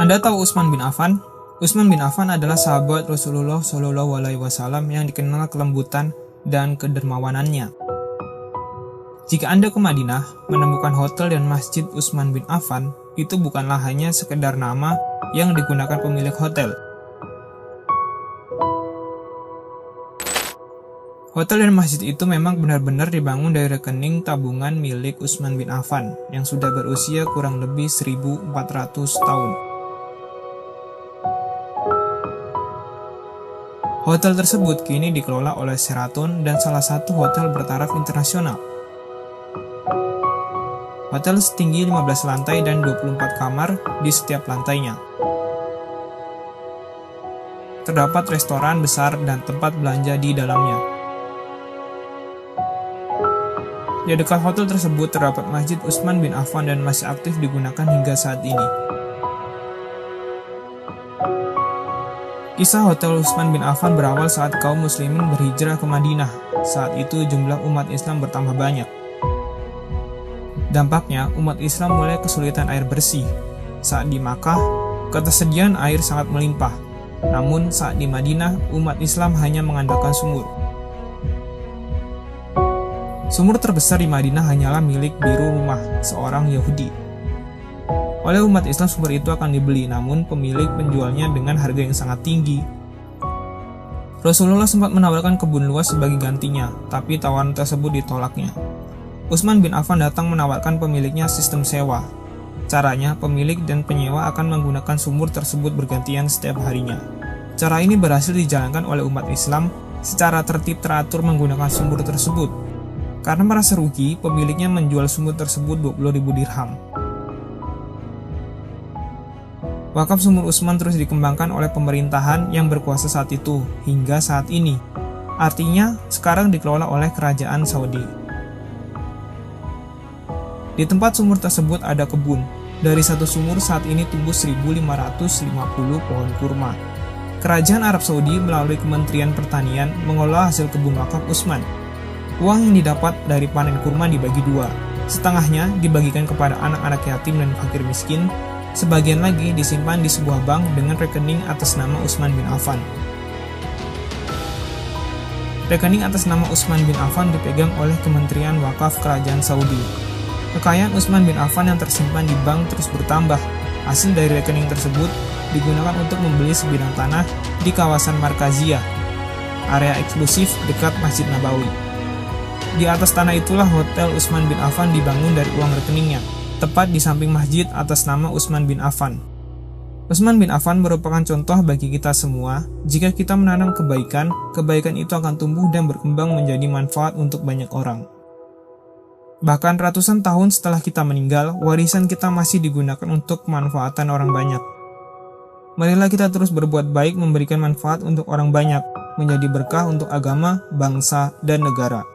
Anda tahu Utsman bin Affan? Utsman bin Affan adalah sahabat Rasulullah SAW yang dikenal kelembutan dan kedermawanannya. Jika Anda ke Madinah, menemukan hotel dan masjid Utsman bin Affan, itu bukanlah hanya sekedar nama yang digunakan pemilik hotel. Hotel dan masjid itu memang benar-benar dibangun dari rekening tabungan milik Utsman bin Affan yang sudah berusia kurang lebih 1400 tahun. Hotel tersebut kini dikelola oleh Sheraton dan salah satu hotel bertaraf internasional. Hotel setinggi 15 lantai dan 24 kamar di setiap lantainya. Terdapat restoran besar dan tempat belanja di dalamnya. Di dekat hotel tersebut terdapat Masjid Utsman bin Affan dan masih aktif digunakan hingga saat ini. Kisah Hotel Utsman bin Affan berawal saat kaum muslimin berhijrah ke Madinah. Saat itu jumlah umat Islam bertambah banyak. Dampaknya, umat Islam mulai kesulitan air bersih. Saat di Makkah, ketersediaan air sangat melimpah. Namun saat di Madinah, umat Islam hanya mengandalkan sumur. Sumur terbesar di Madinah hanyalah milik biru rumah seorang Yahudi. Oleh umat Islam sumber itu akan dibeli, namun pemilik menjualnya dengan harga yang sangat tinggi. Rasulullah sempat menawarkan kebun luas sebagai gantinya, tapi tawaran tersebut ditolaknya. Utsman bin Affan datang menawarkan pemiliknya sistem sewa. Caranya, pemilik dan penyewa akan menggunakan sumur tersebut bergantian setiap harinya. Cara ini berhasil dijalankan oleh umat Islam secara tertib teratur menggunakan sumur tersebut. Karena merasa rugi, pemiliknya menjual sumur tersebut 20.000 dirham. Wakaf sumur Utsman terus dikembangkan oleh pemerintahan yang berkuasa saat itu, hingga saat ini. Artinya, sekarang dikelola oleh kerajaan Saudi. Di tempat sumur tersebut ada kebun. Dari satu sumur saat ini tumbuh 1.550 pohon kurma. Kerajaan Arab Saudi melalui Kementerian Pertanian mengelola hasil kebun wakaf Utsman. Uang yang didapat dari panen kurma dibagi dua. Setengahnya dibagikan kepada anak-anak yatim dan fakir miskin. Sebagian lagi disimpan di sebuah bank dengan rekening atas nama Utsman bin Affan. Rekening atas nama Utsman bin Affan dipegang oleh Kementerian Wakaf Kerajaan Saudi. Kekayaan Utsman bin Affan yang tersimpan di bank terus bertambah. Hasil dari rekening tersebut digunakan untuk membeli sebidang tanah di kawasan Markaziyah, area eksklusif dekat Masjid Nabawi. Di atas tanah itulah Hotel Utsman bin Affan dibangun dari uang rekeningnya, tepat di samping masjid atas nama Utsman bin Affan. Utsman bin Affan merupakan contoh bagi kita semua. Jika kita menanam kebaikan, kebaikan itu akan tumbuh dan berkembang menjadi manfaat untuk banyak orang. Bahkan ratusan tahun setelah kita meninggal, warisan kita masih digunakan untuk kemanfaatan orang banyak. Marilah kita terus berbuat baik, memberikan manfaat untuk orang banyak, menjadi berkah untuk agama, bangsa, dan negara.